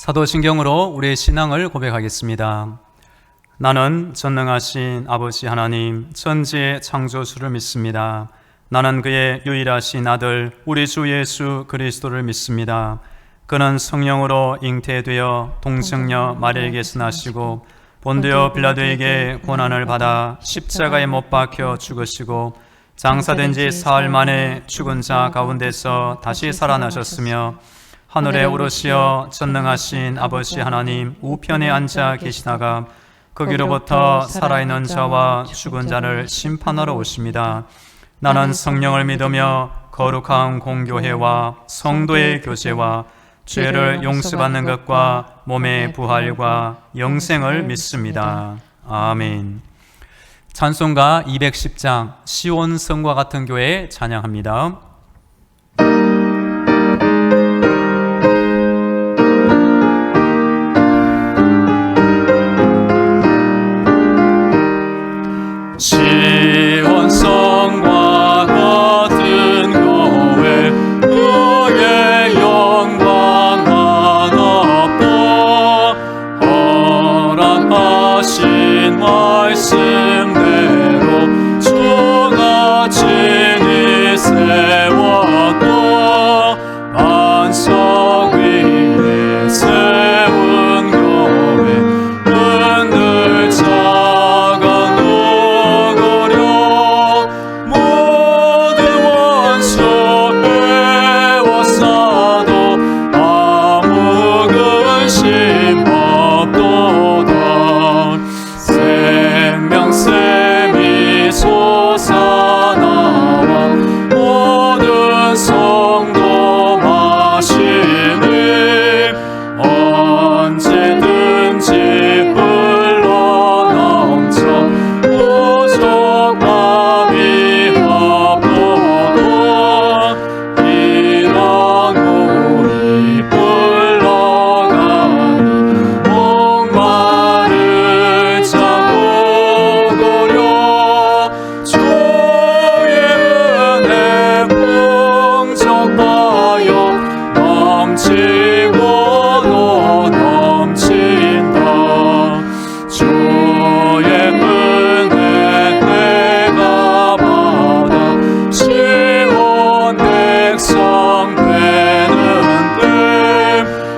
사도신경으로 우리의 신앙을 고백하겠습니다. 나는 전능하신 아버지 하나님 천지의 창조주를 믿습니다. 나는 그의 유일하신 아들 우리 주 예수 그리스도를 믿습니다. 그는 성령으로 잉태되어 동정녀 마리아에게서 나시고 본디오 빌라도에게 고난을 받아 십자가에 못 박혀 죽으시고 장사된 지 사흘 만에 죽은 자 가운데서 다시 살아나셨으며 하늘에 오르시어 전능하신 아버지 하나님 우편에 앉아 계시다가 거기로부터 살아있는 자와 죽은 자를 심판하러 오십니다. 나는 성령을 믿으며 거룩한 공교회와 성도의 교제와 죄를 용서받는 것과 몸의 부활과 영생을 믿습니다. 아멘. 찬송가 210장 시온 성과 같은 교회 찬양합니다. 시온 성과 같은 교회 그의 영광 하나뿐 허락하신 말씀대로 주가 친히 세웠고 반석 위에 세운 교회 흔들 자가 누구려 모든 원수 배워싸도 아무 근심 없도다. 생명샘이 솟아나와 모든 성도 마시니 언제든지 흘러넘쳐 부족함이 없도다. 이런 우리 흘러가니 목마를 잠그려 주의 은혜 풍족하여 넘치고도 넘친다. 주의 은혜 내가 받아 시온 백성 되는데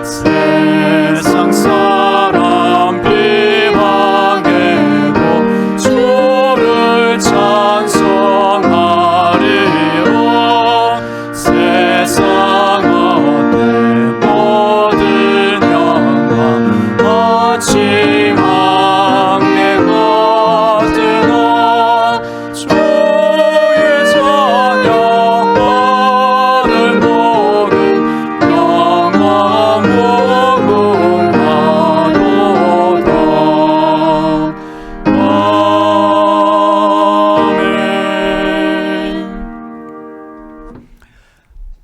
세상 사람 비방해도 주를 찬송하리라. 세상 어때 모든 영광 마치 막내가 뜨나 주의 찬양만을 모른 영원 무궁하도다. 아멘.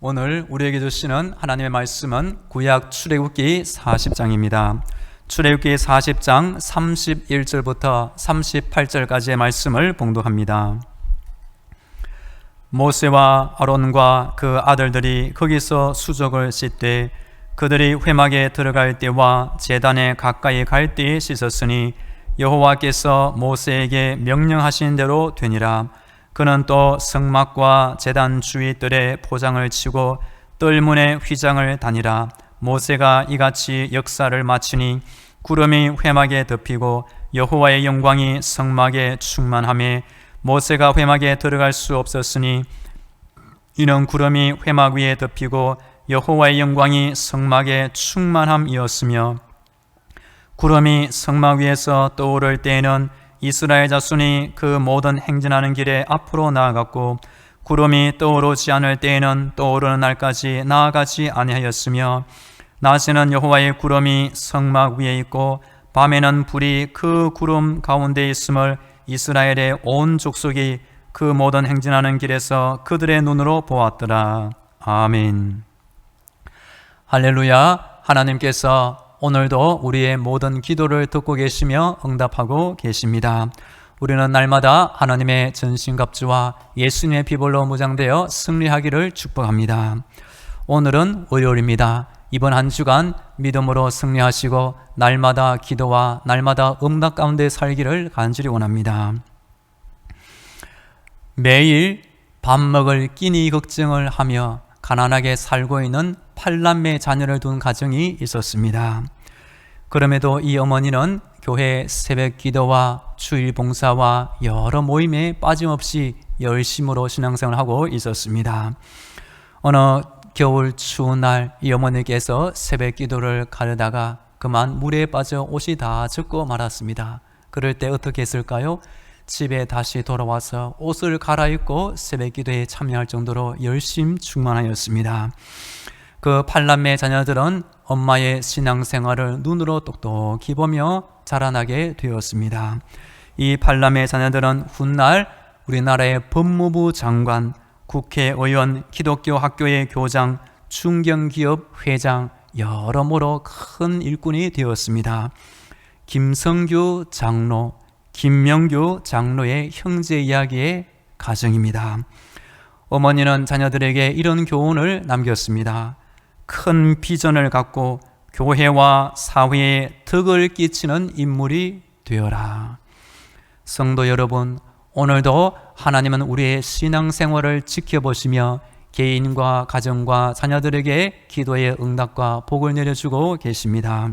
오늘 우리에게 주시는 하나님의 말씀은 구약 출애굽기 40장입니다. 출애굽기 40장 31절부터 38절까지의 말씀을 봉독합니다. 모세와 아론과 그 아들들이 거기서 수족을 씻되 그들이 회막에 들어갈 때와 제단에 가까이 갈 때에 씻었으니 여호와께서 모세에게 명령하신 대로 되니라. 그는 또 성막과 제단 주위 뜰에 포장을 치고 뜰문에 휘장을 다니라. 모세가 이같이 역사를 마치니 구름이 회막에 덮이고 여호와의 영광이 성막에 충만하며 모세가 회막에 들어갈 수 없었으니 이는 구름이 회막 위에 덮이고 여호와의 영광이 성막에 충만함이었으며 구름이 성막 위에서 떠오를 때에는 이스라엘 자손이 그 모든 행진하는 길에 앞으로 나아갔고 구름이 떠오르지 않을 때에는 떠오르는 날까지 나아가지 아니하였으며 낮에는 여호와의 구름이 성막 위에 있고 밤에는 불이 그 구름 가운데 있음을 이스라엘의 온 족속이 그 모든 행진하는 길에서 그들의 눈으로 보았더라. 아멘. 할렐루야. 하나님께서 오늘도 우리의 모든 기도를 듣고 계시며 응답하고 계십니다. 우리는 날마다 하나님의 전신갑주와 예수님의 피볼로 무장되어 승리하기를 축복합니다. 오늘은 월요일입니다. 이번 한 주간 믿음으로 승리하시고 날마다 기도와 날마다 응답 가운데 살기를 간절히 원합니다. 매일 밥 먹을 끼니 걱정을 하며 가난하게 살고 있는 8남매 자녀를 둔 가정이 있었습니다. 그럼에도 이 어머니는 교회 새벽 기도와 주일 봉사와 여러 모임에 빠짐없이 열심으로 신앙생활을 하고 있었습니다. 어느 겨울 추운 날 이 어머니께서 새벽 기도를 가르다가 그만 물에 빠져 옷이 다 젖고 말았습니다. 그럴 때 어떻게 했을까요? 집에 다시 돌아와서 옷을 갈아입고 새벽 기도에 참여할 정도로 열심 충만하였습니다. 그 8남매 자녀들은 엄마의 신앙생활을 눈으로 똑똑히 보며 자라나게 되었습니다. 이 8남매 자녀들은 훗날 우리나라의 법무부 장관, 국회의원, 기독교 학교의 교장, 중견기업 회장, 여러모로 큰 일꾼이 되었습니다. 김성규 장로, 김명규 장로의 형제 이야기의 가정입니다. 어머니는 자녀들에게 이런 교훈을 남겼습니다. 큰 비전을 갖고 교회와 사회에 덕을 끼치는 인물이 되어라. 성도 여러분, 오늘도 하나님은 우리의 신앙생활을 지켜보시며 개인과 가정과 자녀들에게 기도의 응답과 복을 내려주고 계십니다.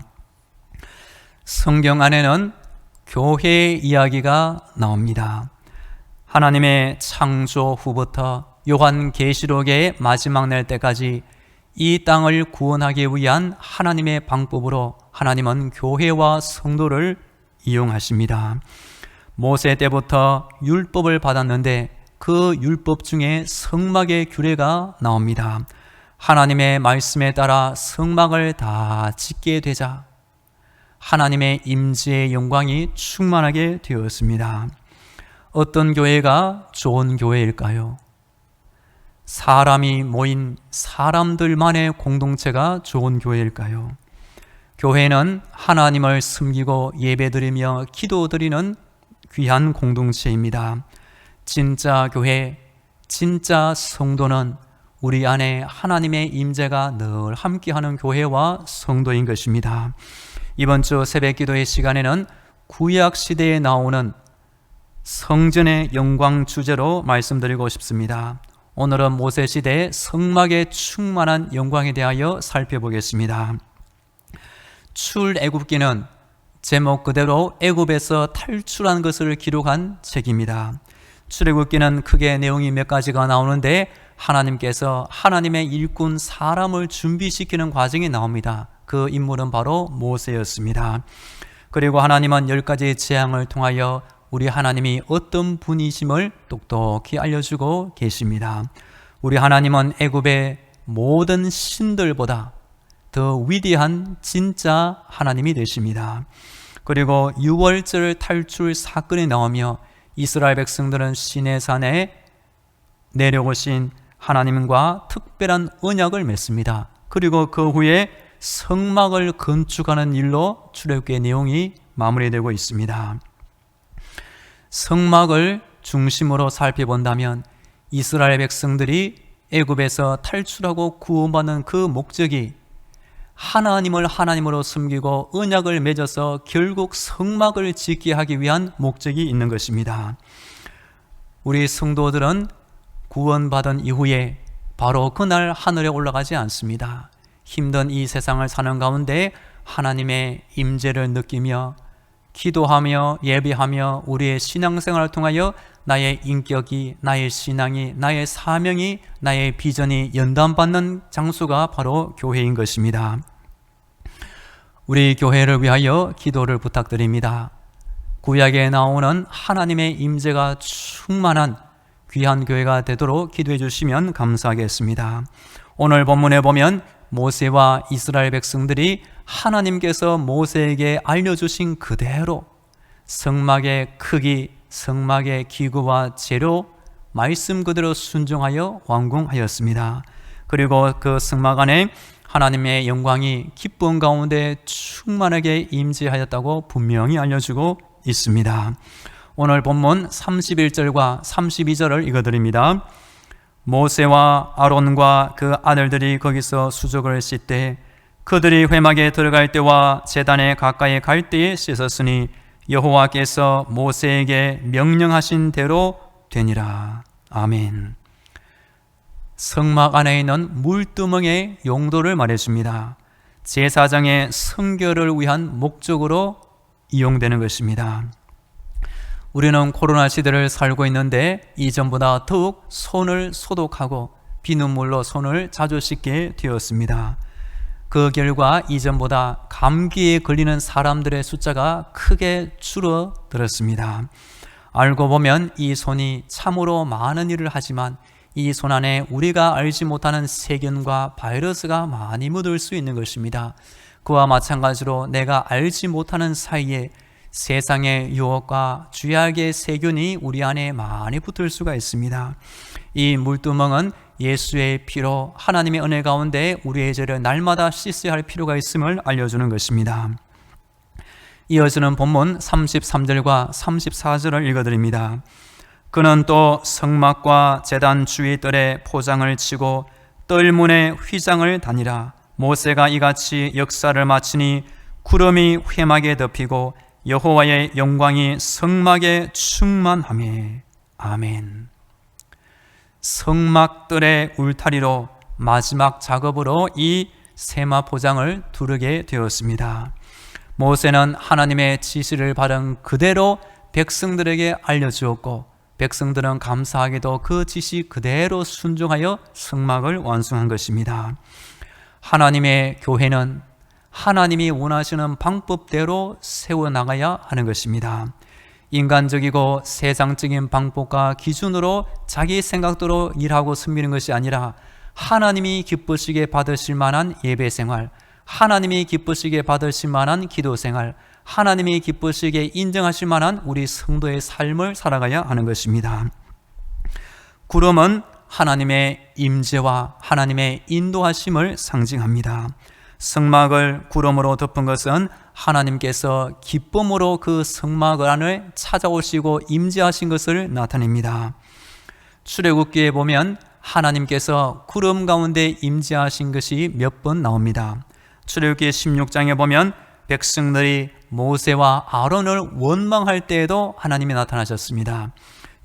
성경 안에는 교회의 이야기가 나옵니다. 하나님의 창조 후부터 요한계시록의 마지막 날 때까지 이 땅을 구원하기 위한 하나님의 방법으로 하나님은 교회와 성도를 이용하십니다. 모세 때부터 율법을 받았는데 그 율법 중에 성막의 규례가 나옵니다. 하나님의 말씀에 따라 성막을 다 짓게 되자 하나님의 임재의 영광이 충만하게 되었습니다. 어떤 교회가 좋은 교회일까요? 사람이 모인 사람들만의 공동체가 좋은 교회일까요? 교회는 하나님을 섬기고 예배드리며 기도드리는 귀한 공동체입니다. 진짜 교회, 진짜 성도는 우리 안에 하나님의 임재가 늘 함께하는 교회와 성도인 것입니다. 이번 주 새벽 기도의 시간에는 구약 시대에 나오는 성전의 영광 주제로 말씀드리고 싶습니다. 오늘은 모세 시대의 성막의 충만한 영광에 대하여 살펴보겠습니다. 출애굽기는 제목 그대로 애굽에서 탈출한 것을 기록한 책입니다. 출애굽기는 크게 내용이 몇 가지가 나오는데 하나님께서 하나님의 일꾼 사람을 준비시키는 과정이 나옵니다. 그 인물은 바로 모세였습니다. 그리고 하나님은 10가지 재앙을 통하여 우리 하나님이 어떤 분이심을 똑똑히 알려주고 계십니다. 우리 하나님은 애굽의 모든 신들보다 더 위대한 진짜 하나님이 되십니다. 그리고 유월절 탈출 사건이 나오며 이스라엘 백성들은 시내산에 내려오신 하나님과 특별한 언약을 맺습니다. 그리고 그 후에 성막을 건축하는 일로 출애굽기의 내용이 마무리되고 있습니다. 성막을 중심으로 살펴본다면 이스라엘 백성들이 애굽에서 탈출하고 구원받는 그 목적이 하나님을 하나님으로 섬기고 언약을 맺어서 결국 성막을 짓게 하기 위한 목적이 있는 것입니다. 우리 성도들은 구원받은 이후에 바로 그날 하늘에 올라가지 않습니다. 힘든 이 세상을 사는 가운데 하나님의 임재를 느끼며 기도하며 예배하며 우리의 신앙생활을 통하여 나의 인격이, 나의 신앙이, 나의 사명이, 나의 비전이 연단받는 장소가 바로 교회인 것입니다. 우리 교회를 위하여 기도를 부탁드립니다. 구약에 나오는 하나님의 임재가 충만한 귀한 교회가 되도록 기도해 주시면 감사하겠습니다. 오늘 본문에 보면 모세와 이스라엘 백성들이 하나님께서 모세에게 알려주신 그대로 성막의 크기, 성막의 기구와 재료, 말씀 그대로 순종하여 완공하였습니다. 그리고 그 성막 안에 하나님의 영광이 기쁨 가운데 충만하게 임재하였다고 분명히 알려주고 있습니다. 오늘 본문 31절과 32절을 읽어드립니다. 모세와 아론과 그 아들들이 거기서 수족을 씻되 그들이 회막에 들어갈 때와 제단에 가까이 갈 때에 씻었으니 여호와께서 모세에게 명령하신 대로 되니라. 아멘. 성막 안에 있는 물두멍의 용도를 말해줍니다. 제사장의 성결을 위한 목적으로 이용되는 것입니다. 우리는 코로나 시대를 살고 있는데 이전보다 더욱 손을 소독하고 비눗물로 손을 자주 씻게 되었습니다. 그 결과 이전보다 감기에 걸리는 사람들의 숫자가 크게 줄어들었습니다. 알고 보면 이 손이 참으로 많은 일을 하지만 이 손 안에 우리가 알지 못하는 세균과 바이러스가 많이 묻을 수 있는 것입니다. 그와 마찬가지로 내가 알지 못하는 사이에 세상의 유혹과 죄악의 세균이 우리 안에 많이 붙을 수가 있습니다. 이 물두멍은 예수의 피로 하나님의 은혜 가운데 우리의 죄를 날마다 씻어야 할 필요가 있음을 알려주는 것입니다. 이어지는 본문 33절과 34절을 읽어드립니다. 그는 또 성막과 제단 주위 뜰에 포장을 치고 뜰문에 휘장을 다니라. 모세가 이같이 역사를 마치니 구름이 회막에 덮이고 여호와의 영광이 성막에 충만하매. 아멘. 성막뜰의 울타리로 마지막 작업으로 이 세마 포장을 두르게 되었습니다. 모세는 하나님의 지시를 받은 그대로 백성들에게 알려주었고 백성들은 감사하게도 그 지시 그대로 순종하여 성막을 완성한 것입니다. 하나님의 교회는 하나님이 원하시는 방법대로 세워나가야 하는 것입니다. 인간적이고 세상적인 방법과 기준으로 자기 생각대로 일하고 섬기는 것이 아니라 하나님이 기쁘시게 받으실 만한 예배생활, 하나님이 기쁘시게 받으실 만한 기도생활, 하나님이 기쁘시게 인정하실 만한 우리 성도의 삶을 살아가야 하는 것입니다. 구름은 하나님의 임재와 하나님의 인도하심을 상징합니다. 성막을 구름으로 덮은 것은 하나님께서 기쁨으로 그 성막 안을 찾아오시고 임재하신 것을 나타냅니다. 출애굽기에 보면 하나님께서 구름 가운데 임재하신 것이 몇 번 나옵니다. 출애굽기 16장에 보면 백성들이 모세와 아론을 원망할 때에도 하나님이 나타나셨습니다.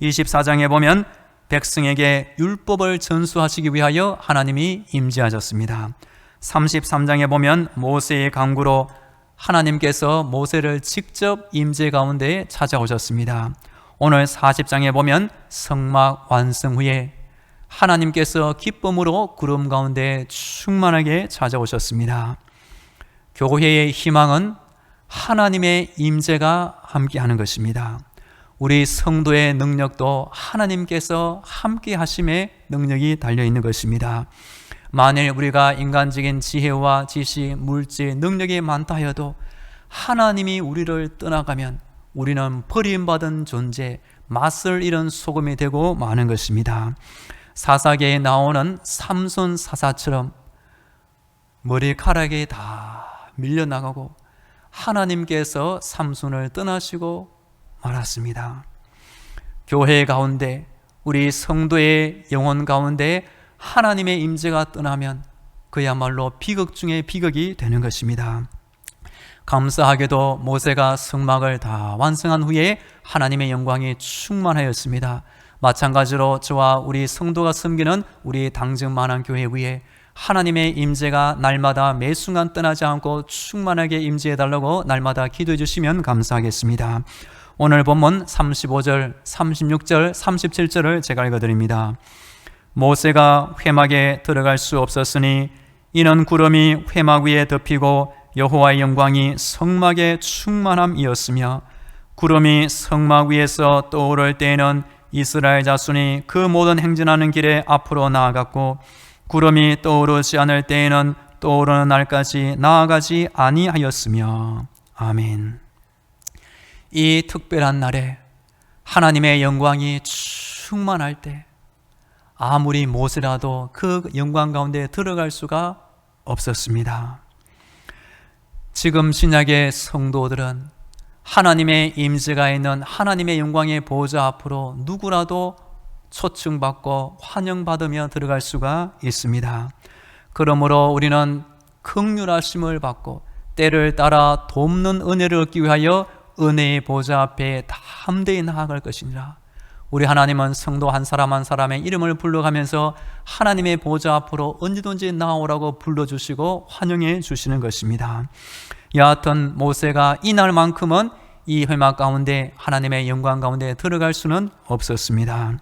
24장에 보면 백성에게 율법을 전수하시기 위하여 하나님이 임재하셨습니다. 33장에 보면 모세의 강구로 하나님께서 모세를 직접 임재 가운데 찾아오셨습니다. 오늘 40장에 보면 성막 완성 후에 하나님께서 기쁨으로 구름 가운데 충만하게 찾아오셨습니다. 교회의 희망은 하나님의 임재가 함께하는 것입니다. 우리 성도의 능력도 하나님께서 함께 하심의 능력이 달려있는 것입니다. 만일 우리가 인간적인 지혜와 지식, 물질, 능력이 많다 해도 하나님이 우리를 떠나가면 우리는 버림받은 존재, 맛을 잃은 소금이 되고 마는 것입니다. 사사기에 나오는 삼손 사사처럼 머리카락이 다 밀려나가고 하나님께서 삼손을 떠나시고 말았습니다. 교회 가운데 우리 성도의 영혼 가운데 하나님의 임재가 떠나면 그야말로 비극 중에 비극이 되는 것입니다. 감사하게도 모세가 성막을 다 완성한 후에 하나님의 영광이 충만하였습니다. 마찬가지로 저와 우리 성도가 섬기는 우리 당정만한 교회 위에 하나님의 임재가 날마다 매 순간 떠나지 않고 충만하게 임재해달라고 날마다 기도해 주시면 감사하겠습니다. 오늘 본문 35절, 36절, 37절을 제가 읽어드립니다. 모세가 회막에 들어갈 수 없었으니 이는 구름이 회막 위에 덮이고 여호와의 영광이 성막의 충만함이었으며 구름이 성막 위에서 떠오를 때에는 이스라엘 자손이 그 모든 행진하는 길에 앞으로 나아갔고 구름이 떠오르지 않을 때에는 떠오르는 날까지 나아가지 아니하였으며. 아멘. 이 특별한 날에 하나님의 영광이 충만할 때 아무리 모세라도 그 영광 가운데 들어갈 수가 없었습니다. 지금 신약의 성도들은 하나님의 임재가 있는 하나님의 영광의 보좌 앞으로 누구라도 초청받고 환영받으며 들어갈 수가 있습니다. 그러므로 우리는 긍휼하심을 받고 때를 따라 돕는 은혜를 얻기 위하여 은혜의 보좌 앞에 담대히 나아갈 것이니라. 우리 하나님은 성도 한 사람 한 사람의 이름을 불러가면서 하나님의 보좌 앞으로 언제든지 나오라고 불러주시고 환영해 주시는 것입니다. 여하튼 모세가 이날만큼은 이 회막 가운데 하나님의 영광 가운데 들어갈 수는 없었습니다.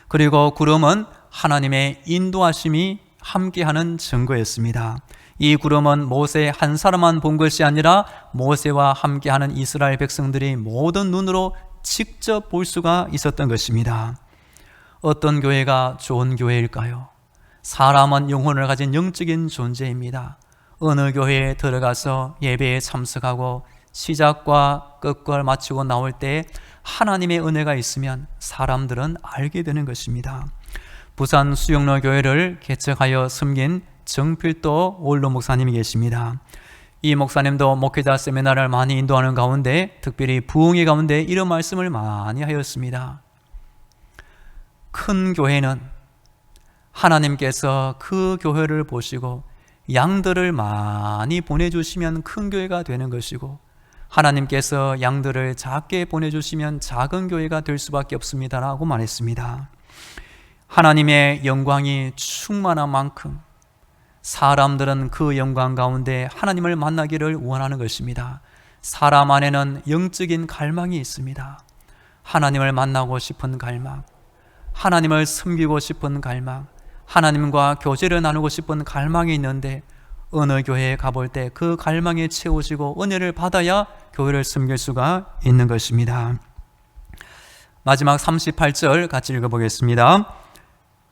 그리고 구름은 하나님의 인도하심이 함께하는 증거였습니다. 이 구름은 모세 한 사람만 본 것이 아니라 모세와 함께하는 이스라엘 백성들이 모든 눈으로 직접 볼 수가 있었던 것입니다. 어떤 교회가 좋은 교회일까요? 사람은 영혼을 가진 영적인 존재입니다. 어느 교회에 들어가서 예배에 참석하고 시작과 끝을 마치고 나올 때 하나님의 은혜가 있으면 사람들은 알게 되는 것입니다. 부산 수영로 교회를 개척하여 섬긴 정필도 원로 목사님이 계십니다. 이 목사님도 목회자 세미나를 많이 인도하는 가운데 특별히 부흥회 가운데 이런 말씀을 많이 하였습니다. 큰 교회는 하나님께서 그 교회를 보시고 양들을 많이 보내주시면 큰 교회가 되는 것이고, 하나님께서 양들을 작게 보내주시면 작은 교회가 될 수밖에 없습니다 라고 말했습니다. 하나님의 영광이 충만한 만큼 사람들은 그 영광 가운데 하나님을 만나기를 원하는 것입니다. 사람 안에는 영적인 갈망이 있습니다. 하나님을 만나고 싶은 갈망, 하나님을 섬기고 싶은 갈망, 하나님과 교제를 나누고 싶은 갈망이 있는데 어느 교회에 가볼 때 그 갈망에 채워지고 은혜를 받아야 교회를 섬길 수가 있는 것입니다. 마지막 38절 같이 읽어보겠습니다.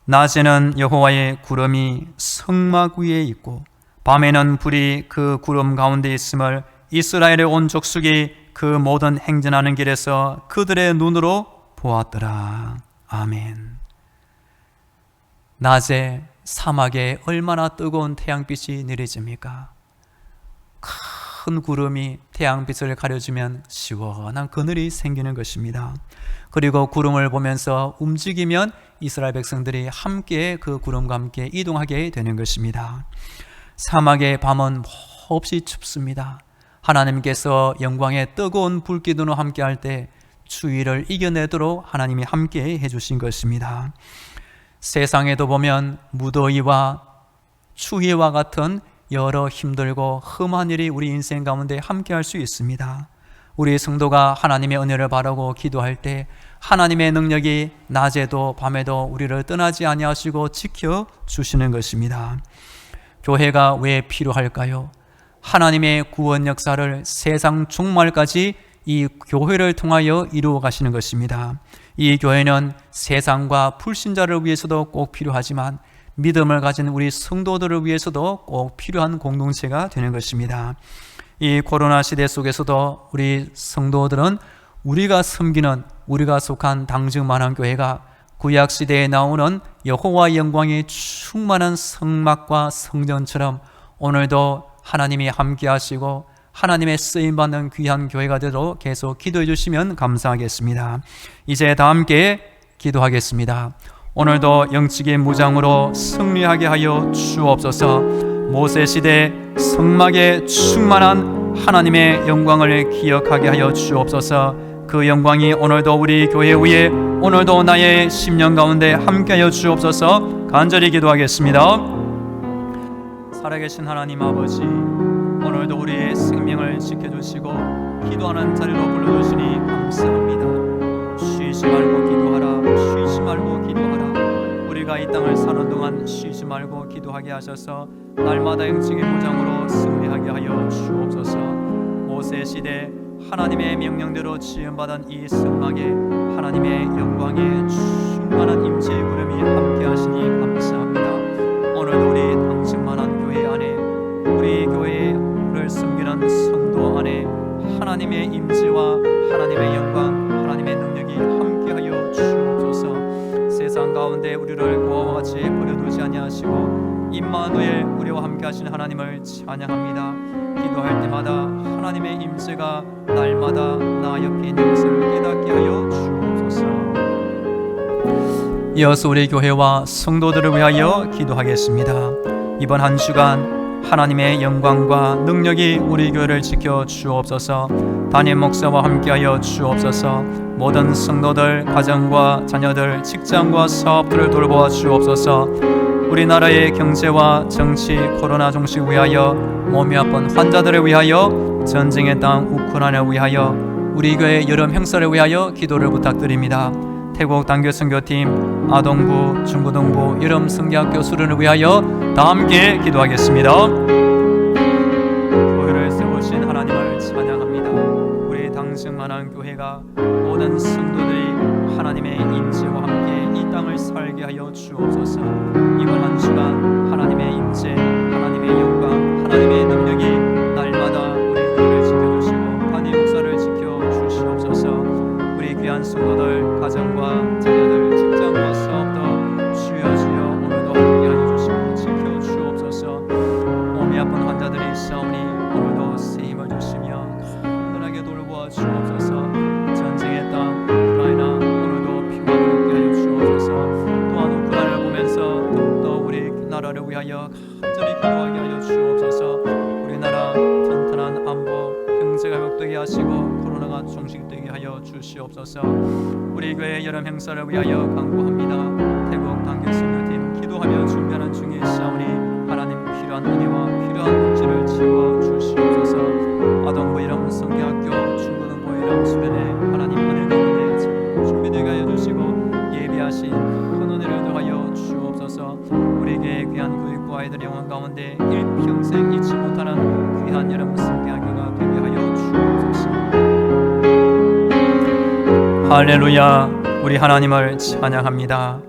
낮에는 여호와의 구름이 성막 위에 있고 밤에는 불이 그 구름 가운데 있음을 이스라엘의 온 족속이 그 모든 행진하는 길에서 그들의 눈으로 보았더라. 아멘. 낮에 사막에 얼마나 뜨거운 태양빛이 내려집니까? 큰 구름이 태양빛을 가려주면 시원한 그늘이 생기는 것입니다. 그리고 구름을 보면서 움직이면 이스라엘 백성들이 함께 그 구름과 함께 이동하게 되는 것입니다. 사막의 밤은 몹시 춥습니다. 하나님께서 영광의 뜨거운 불기둥으로 함께 할 때 추위를 이겨내도록 하나님이 함께 해주신 것입니다. 세상에도 보면 무더위와 추위와 같은 여러 힘들고 험한 일이 우리 인생 가운데 함께 할 수 있습니다. 우리 성도가 하나님의 은혜를 바라고 기도할 때 하나님의 능력이 낮에도 밤에도 우리를 떠나지 아니하시고 지켜주시는 것입니다. 교회가 왜 필요할까요? 하나님의 구원 역사를 세상 종말까지 이 교회를 통하여 이루어 가시는 것입니다. 이 교회는 세상과 불신자를 위해서도 꼭 필요하지만 믿음을 가진 우리 성도들을 위해서도 꼭 필요한 공동체가 되는 것입니다. 이 코로나 시대 속에서도 우리 성도들은 우리가 섬기는, 우리가 속한 당증만한 교회가 구약 시대에 나오는 여호와의 영광이 충만한 성막과 성전처럼 오늘도 하나님이 함께 하시고 하나님의 쓰임받는 귀한 교회가 되도록 계속 기도해 주시면 감사하겠습니다. 이제 다 함께 기도하겠습니다. 오늘도 영적인 무장으로 승리하게 하여 주옵소서. 모세 시대 성막에 충만한 하나님의 영광을 기억하게 하여 주옵소서. 그 영광이 오늘도 우리 교회 위에, 오늘도 나의 심령 가운데 함께하여 주옵소서. 간절히 기도하겠습니다. 살아계신 하나님 아버지, 오늘도 우리의 생명을 지켜주시고 기도하는 자리로 불러주시니 감사합니다. 쉬지 말고 기도하라, 쉬지 말고 기도하라. 우리가 이 땅을 사는 동안 쉬지 말고 기도하게 하셔서 날마다 영적인 무장으로 승리하게 하여 주옵소서. 모세 시대 하나님의 명령대로 지음받은 이 성막에 하나님의 영광의 충만한 임재의 구름이 함께 하시니 감사합니다. 오늘도 우리 당직만한 교회 안에, 우리 교회를 섬기는 성도 안에 하나님의 임재와 하나님의 영광, 하나님의 능력이 함께하여 주옵소서. 세상 가운데 우리를 고아와 같이 버려두지 아니하시고 임마누엘 우리와 함께하시는 하나님을 찬양합니다. 기도할 때마다 하나님의 임재가 날마다 나 옆에 있는 것을 깨닫게 하여 주옵소서. 이어서 우리 교회와 성도들을 위하여 기도하겠습니다. 이번 한 주간 하나님의 영광과 능력이 우리 교회를 지켜 주옵소서. 담임 목사와 함께하여 주옵소서. 모든 성도들, 가정과 자녀들, 직장과 사업들을 돌보아 주옵소서. 우리나라의 경제와 정치, 코로나 종식 위하여, 몸이 아픈 환자들을 위하여, 전쟁의 땅 우크라이나를 위하여, 우리 교회 여름 행사를 위하여 기도를 부탁드립니다. 태국 단교 선교팀, 아동부, 중고등부, 여름 성경학교 수련을 위하여 다 함께 기도하겠습니다. 교회를 세우신 하나님을 찬양합니다. 우리 당승만한 교회가 모든 성도들이 하나님의 임재와 함께 이 땅을 살게 하여 주옵소서. 이번 한 주간 하나님의 임재, 하나님의 영광, 하나님의 능력이 날마다 우리 교회를 지켜주시고 단임 목사를 지켜주시옵소서. 우리 귀한 성도들, 가정과 자녀들, 직장과 사업도 주여 주여 오늘도 함께하여 주시고 지켜주옵소서. 몸이 아픈 환자들이 있사오니 오늘도 새 힘을 주시며 든든하게 돌보아 주옵소서. 전쟁의 땅 우크라이나 오늘도 평안을 얻게 하여 주옵소서. 또한 우크라이나를 보면서 더욱더 우리 나라를 위하여 간절히 기도하게 하여 주옵소서. 우리나라 튼튼한 안보, 경제가 회복되게 하시고 코로나가 종식되게 하여 주시옵소서. 우리 교회 여름 행사를 위하여 간구합니다. 태국 단교 선교팀 기도하며 준비하는 중에 싸우니 하나님 필요한 은혜와 필요한 문제를 채워 주시옵소서. 아동부 이름 성경학교, 중고등부 이름 수련회 하나님 은혜 가운데 준비되게 하여 주시고 예비하신 큰 은혜를 더하여 주옵소서. 우리에게 귀한 교육부 아이들의 영혼 가운데 일평생 잊지 못하는 귀한 여름 성경학교가 되게 하여 주옵소서. 할렐루야. 우리 하나님을 찬양합니다.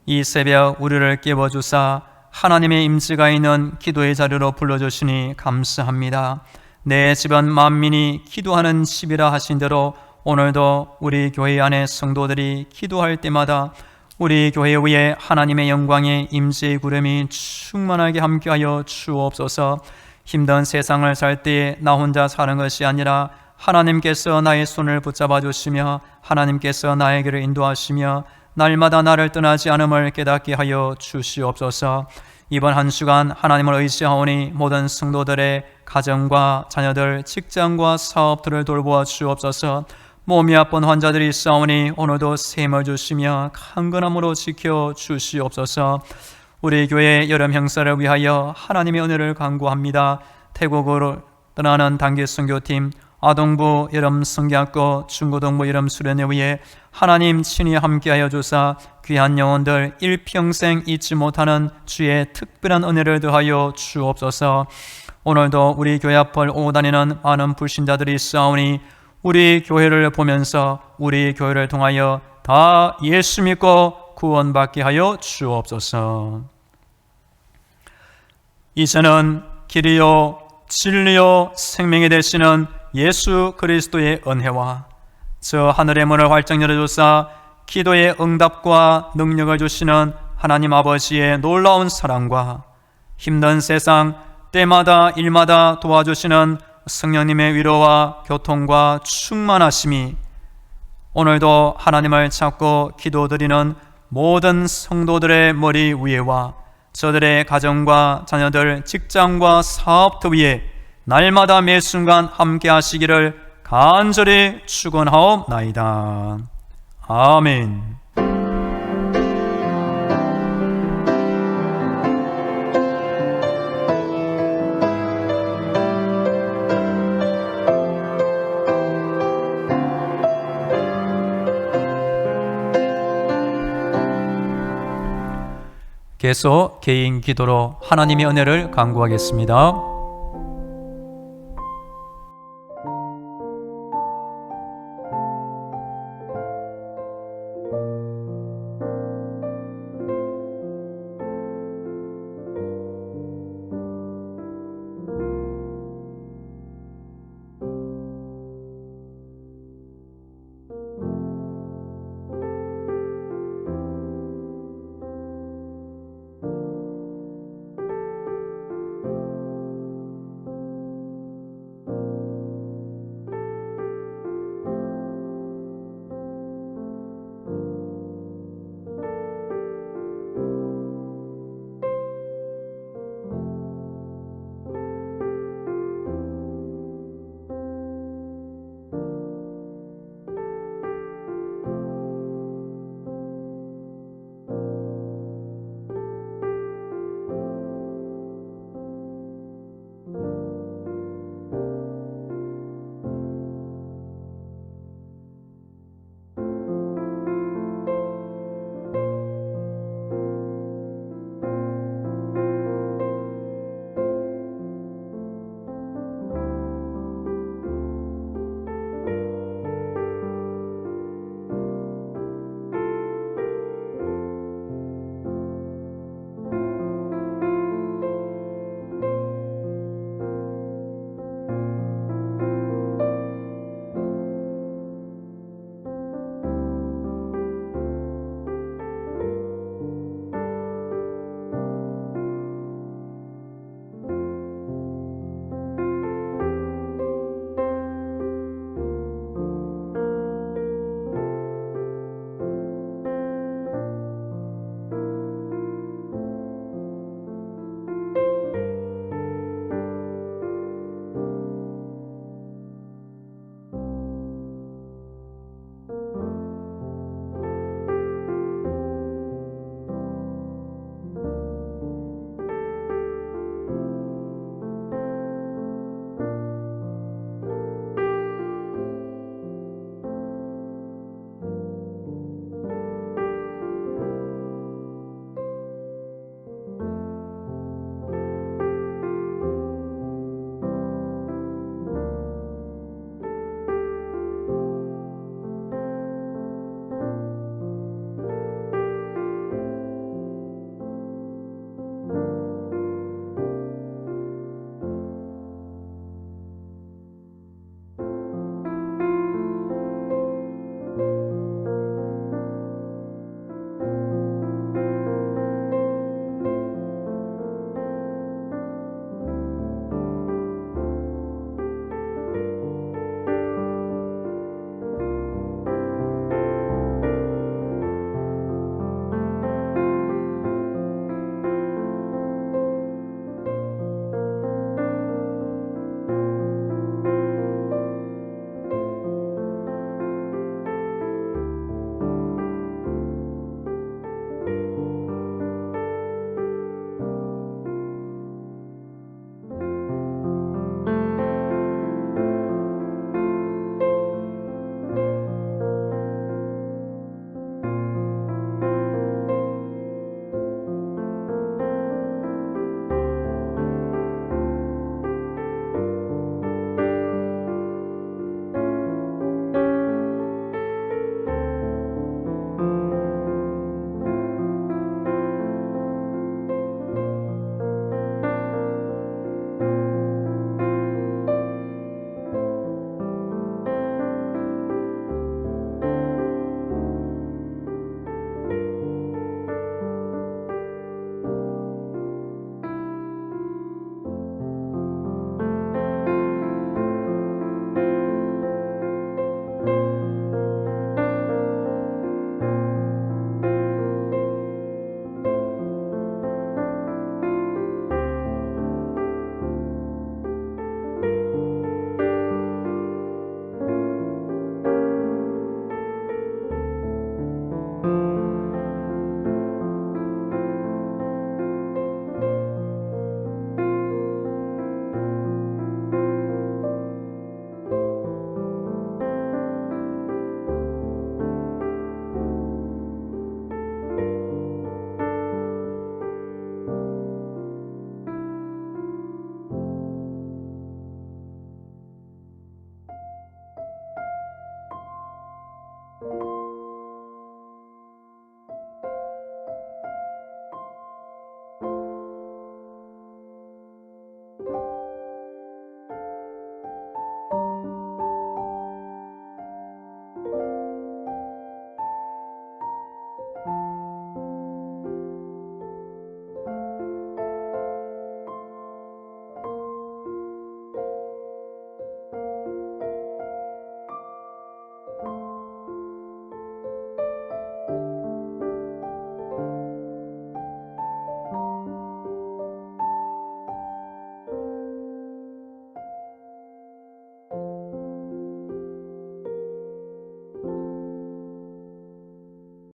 이 새벽 우리를 깨워주사 하나님의 임재가 있는 기도의 자리로 불러주시니 감사합니다. 내 집안 만민이 기도하는 집이라 하신 대로 오늘도 우리 교회 안에 성도들이 기도할 때마다 우리 교회 위에 하나님의 영광의 임재의 구름이 충만하게 함께하여 주옵소서. 힘든 세상을 살 때에 나 혼자 사는 것이 아니라 하나님께서 나의 손을 붙잡아 주시며 하나님께서 나의 길을 인도하시며 날마다 나를 떠나지 않음을 깨닫게 하여 주시옵소서. 이번 한 주간 하나님을 의지하오니 모든 성도들의 가정과 자녀들, 직장과 사업들을 돌보아 주옵소서. 몸이 아픈 환자들이 있사오니 오늘도 샘을 주시며 강건함으로 지켜 주시옵소서. 우리 교회 여름 행사를 위하여 하나님의 은혜를 간구합니다. 태국으로 떠나는 단기 선교팀, 아동부 여름 성경학교, 중고등부 여름 수련회 위에 하나님 친히 함께하여 주사 귀한 영혼들 일평생 잊지 못하는 주의 특별한 은혜를 더하여 주옵소서. 오늘도 우리 교회 앞을 오고 다니는 많은 불신자들이 있사오니 우리 교회를 보면서 우리 교회를 통하여 다 예수 믿고 구원받게 하여 주옵소서. 이제는 길이요 진리요 생명이 되시는 예수 그리스도의 은혜와 저 하늘의 문을 활짝 열어주사 기도의 응답과 능력을 주시는 하나님 아버지의 놀라운 사랑과 힘든 세상 때마다 일마다 도와주시는 성령님의 위로와 교통과 충만하심이 오늘도 하나님을 찾고 기도드리는 모든 성도들의 머리 위에와 저들의 가정과 자녀들, 직장과 사업터 위에 날마다 매 순간 함께 하시기를 간절히 축원하옵나이다. 아멘. 계속 개인 기도로 하나님의 은혜를 간구하겠습니다.